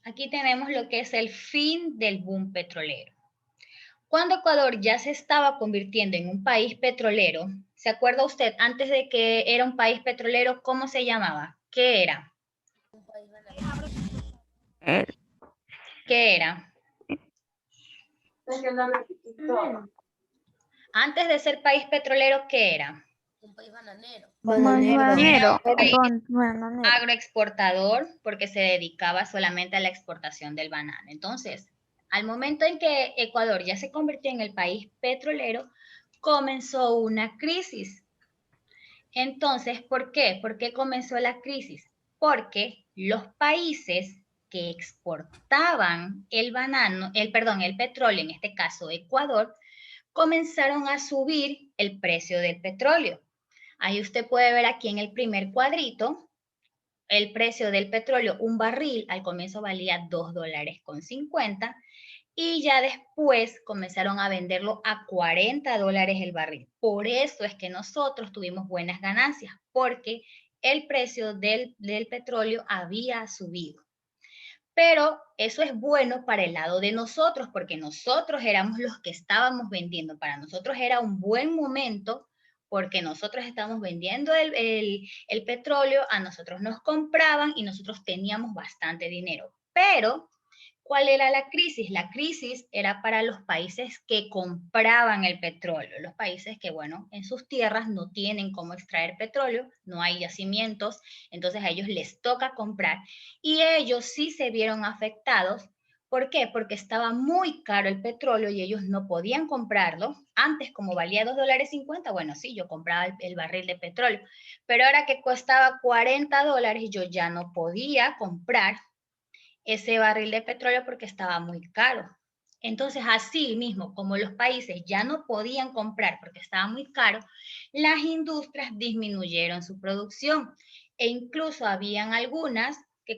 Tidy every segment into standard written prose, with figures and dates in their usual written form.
Aquí tenemos lo que es el fin del boom petrolero. Cuando Ecuador ya se estaba convirtiendo en un país petrolero, ¿se acuerda usted antes de que era un país petrolero, cómo se llamaba? ¿Qué era? Un país bananero. ¿Qué era? Antes de ser país petrolero, ¿qué era? Un país bananero. Bananero. Ok, Bananero. agroexportador porque se dedicaba solamente a la exportación del banano. Entonces, al momento en que Ecuador ya se convirtió en el país petrolero, comenzó una crisis. Entonces, ¿por qué? ¿Por qué comenzó la crisis? Porque los países que exportaban el banano, el petróleo, en este caso Ecuador, comenzaron a subir el precio del petróleo. Ahí usted puede ver aquí en el primer cuadrito el precio del petróleo, un barril al comienzo valía $2.50 y ya después comenzaron a venderlo a $40 el barril. Por eso es que nosotros tuvimos buenas ganancias, porque el precio del petróleo había subido. Pero eso es bueno para el lado de nosotros, porque nosotros éramos los que estábamos vendiendo. Para nosotros era un buen momento porque nosotros estábamos vendiendo el petróleo, a nosotros nos compraban y nosotros teníamos bastante dinero. Pero, ¿cuál era la crisis? La crisis era para los países que compraban el petróleo, los países que, bueno, en sus tierras no tienen cómo extraer petróleo, no hay yacimientos, entonces a ellos les toca comprar y ellos sí se vieron afectados. ¿Por qué? Porque estaba muy caro el petróleo y ellos no podían comprarlo. Antes, como valía $2.50, bueno, sí, yo compraba el barril de petróleo, pero ahora que costaba $40, yo ya no podía comprar ese barril de petróleo porque estaba muy caro. Entonces, así mismo, como los países ya no podían comprar porque estaba muy caro, las industrias disminuyeron su producción e incluso habían algunas que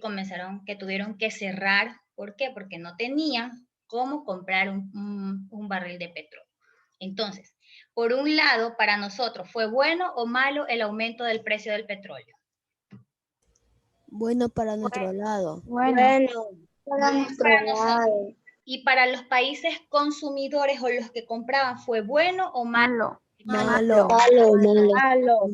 tuvieron que cerrar. ¿Por qué? Porque no tenían cómo comprar un barril de petróleo. Entonces, por un lado, para nosotros, ¿fue bueno o malo el aumento del precio del petróleo? Bueno para nuestro lado. Bueno. Para nosotros. Y para los países consumidores o los que compraban, ¿fue bueno o malo? Malo. Malo.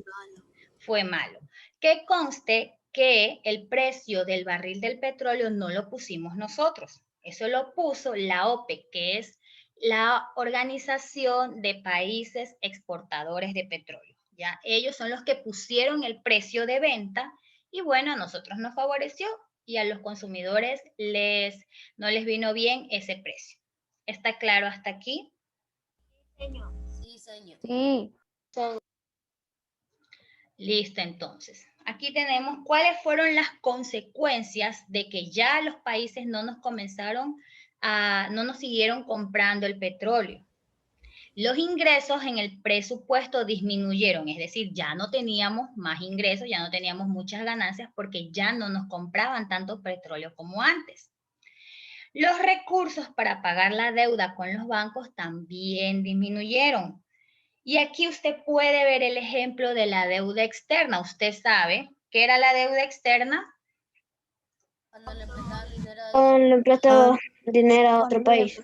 Fue malo. Que conste que el precio del barril del petróleo no lo pusimos nosotros. Eso lo puso la OPEC, que es la Organización de Países Exportadores de Petróleo. ¿Ya? Ellos son los que pusieron el precio de venta y bueno, a nosotros nos favoreció y a los consumidores no les vino bien ese precio. ¿Está claro hasta aquí? Sí, señor. Sí. Listo, entonces. Aquí tenemos cuáles fueron las consecuencias de que ya los países no nos siguieron comprando el petróleo. Los ingresos en el presupuesto disminuyeron, es decir, ya no teníamos más ingresos, ya no teníamos muchas ganancias porque ya no nos compraban tanto petróleo como antes. Los recursos para pagar la deuda con los bancos también disminuyeron. Y aquí usted puede ver el ejemplo de la deuda externa. Usted sabe qué era la deuda externa. Cuando le prestaban dinero a Le prestaba dinero a otro país.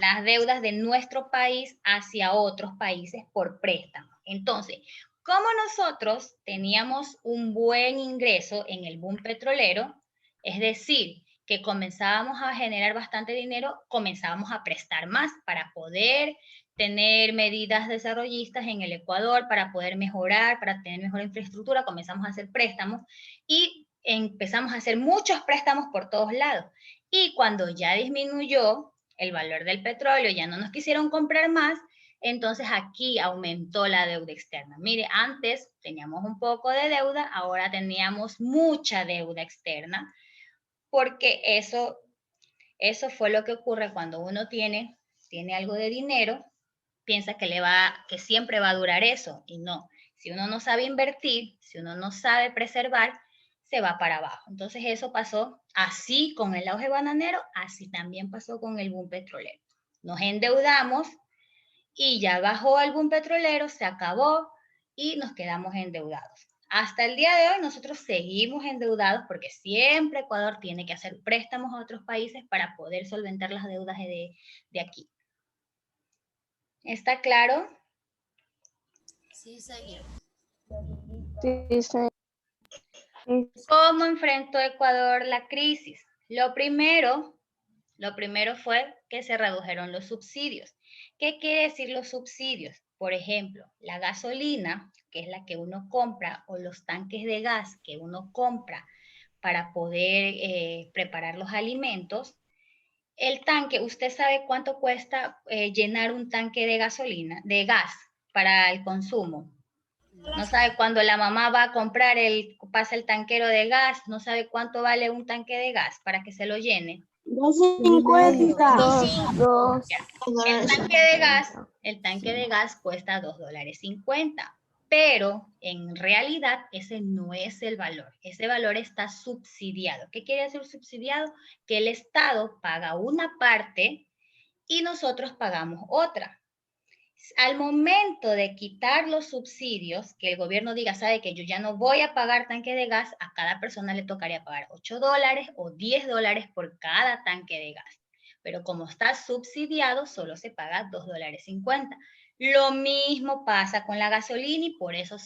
Las deudas de nuestro país hacia otros países por préstamo. Entonces, como nosotros teníamos un buen ingreso en el boom petrolero, es decir, que comenzábamos a generar bastante dinero, comenzábamos a prestar más para poder tener medidas desarrollistas en el Ecuador, para poder mejorar, para tener mejor infraestructura, comenzamos a hacer préstamos y empezamos a hacer muchos préstamos por todos lados. Y cuando ya disminuyó el valor del petróleo, ya no nos quisieron comprar más, entonces aquí aumentó la deuda externa. Mire, antes teníamos un poco de deuda, ahora teníamos mucha deuda externa, porque eso fue lo que ocurre cuando uno tiene algo de dinero, piensa que siempre va a durar eso, y no. Si uno no sabe invertir, si uno no sabe preservar, se va para abajo. Entonces eso pasó así con el auge bananero, así también pasó con el boom petrolero. Nos endeudamos y ya bajó el boom petrolero, se acabó y nos quedamos endeudados. Hasta el día de hoy nosotros seguimos endeudados porque siempre Ecuador tiene que hacer préstamos a otros países para poder solventar las deudas de aquí. ¿Está claro? Sí, señor. Sí, señor. ¿Cómo enfrentó Ecuador la crisis? Lo primero fue que se redujeron los subsidios. ¿Qué quiere decir los subsidios? Por ejemplo, la gasolina, que es la que uno compra, o los tanques de gas que uno compra para poder preparar los alimentos. El tanque, ¿usted sabe cuánto cuesta llenar un tanque de gasolina, de gas para el consumo? No sabe cuando la mamá va a comprar, pasa el tanquero de gas, no sabe cuánto vale un tanque de gas para que se lo llene. 2.50. Dos. El tanque de gas cuesta $2.50, pero en realidad ese no es el valor. Ese valor está subsidiado. ¿Qué quiere decir subsidiado? Que el Estado paga una parte y nosotros pagamos otra. Al momento de quitar los subsidios, que el gobierno diga, sabe que yo ya no voy a pagar tanque de gas, a cada persona le tocaría pagar $8 o $10 por cada tanque de gas. Pero como está subsidiado, solo se paga $2.50. Lo mismo pasa con la gasolina y por eso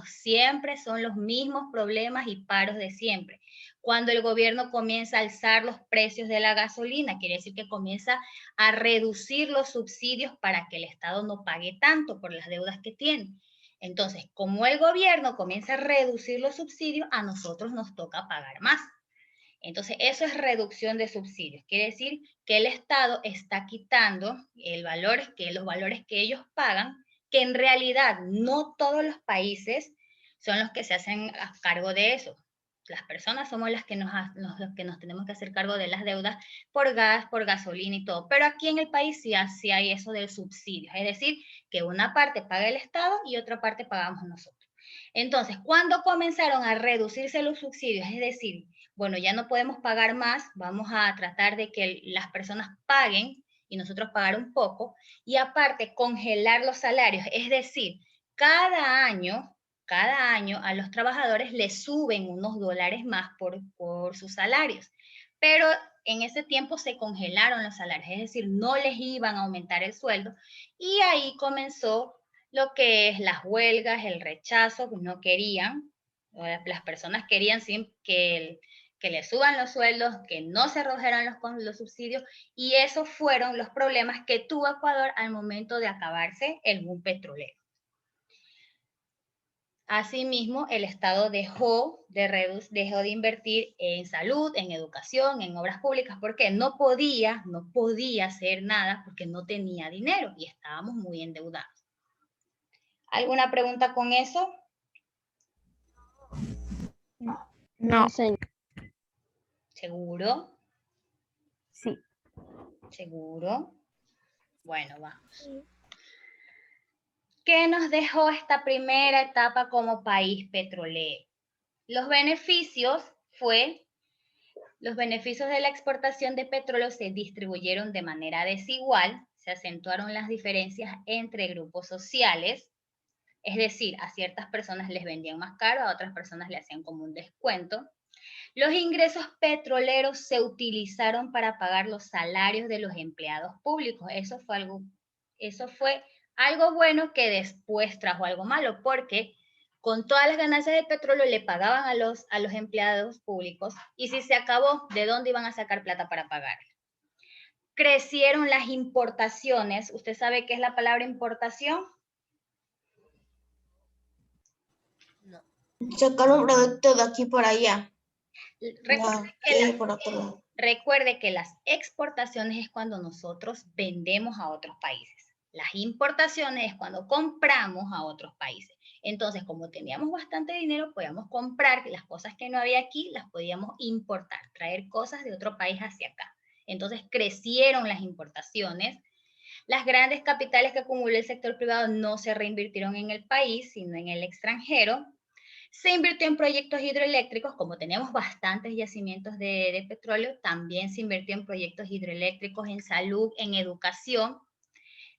siempre son los mismos problemas y paros de siempre. Cuando el gobierno comienza a alzar los precios de la gasolina, quiere decir que comienza a reducir los subsidios para que el Estado no pague tanto por las deudas que tiene. Entonces, como el gobierno comienza a reducir los subsidios, a nosotros nos toca pagar más. Entonces, eso es reducción de subsidios. Quiere decir que el Estado está quitando los valores que ellos pagan, que en realidad no todos los países son los que se hacen a cargo de eso. Las personas somos las que nos tenemos que hacer cargo de las deudas por gas, por gasolina y todo. Pero aquí en el país sí hay eso del subsidio. Es decir, que una parte paga el Estado y otra parte pagamos nosotros. Entonces, ¿cuándo comenzaron a reducirse los subsidios? Es decir, bueno, ya no podemos pagar más, vamos a tratar de que las personas paguen y nosotros pagar un poco, y aparte congelar los salarios, es decir, cada año a los trabajadores les suben unos dólares más por sus salarios, pero en ese tiempo se congelaron los salarios, es decir, no les iban a aumentar el sueldo, y ahí comenzó lo que es las huelgas, el rechazo, no querían, las personas querían que le suban los sueldos, que no se redujeran los subsidios, y esos fueron los problemas que tuvo Ecuador al momento de acabarse el boom petrolero. Asimismo, el Estado dejó de invertir en salud, en educación, en obras públicas, porque no podía hacer nada porque no tenía dinero y estábamos muy endeudados. ¿Alguna pregunta con eso? No, señor. ¿Seguro? Sí. ¿Seguro? Bueno, vamos. ¿Qué nos dejó esta primera etapa como país petrolero? Los beneficios de la exportación de petróleo se distribuyeron de manera desigual, se acentuaron las diferencias entre grupos sociales, es decir, a ciertas personas les vendían más caro, a otras personas le hacían como un descuento. Los ingresos petroleros se utilizaron para pagar los salarios de los empleados públicos. Eso fue algo bueno que después trajo algo malo, porque con todas las ganancias del petróleo le pagaban a los empleados públicos, y si se acabó, ¿de dónde iban a sacar plata para pagar? Crecieron las importaciones. ¿Usted sabe qué es la palabra importación? No. Sacar un producto de aquí por allá. Recuerde que las exportaciones es cuando nosotros vendemos a otros países. Las importaciones es cuando compramos a otros países. Entonces, como teníamos bastante dinero, podíamos comprar las cosas que no había aquí, las podíamos importar, traer cosas de otro país hacia acá. Entonces, crecieron las importaciones. Las grandes capitales que acumuló el sector privado no se reinvirtieron en el país, sino en el extranjero. Se invirtió en proyectos hidroeléctricos, como tenemos bastantes yacimientos de petróleo, también se invirtió en proyectos hidroeléctricos, en salud, en educación.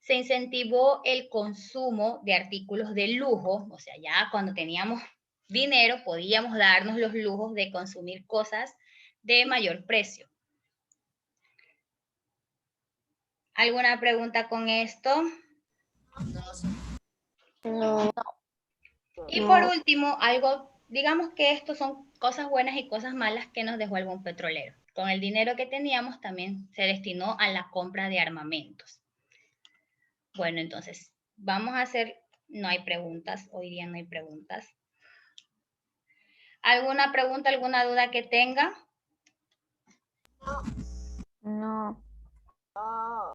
Se incentivó el consumo de artículos de lujo, o sea, ya cuando teníamos dinero podíamos darnos los lujos de consumir cosas de mayor precio. ¿Alguna pregunta con esto? No. Y por último, digamos que estos son cosas buenas y cosas malas que nos dejó algún petrolero. Con el dinero que teníamos también se destinó a la compra de armamentos. Bueno, entonces, vamos a hacer, no hay preguntas, hoy día no hay preguntas. ¿Alguna pregunta, alguna duda que tenga? No.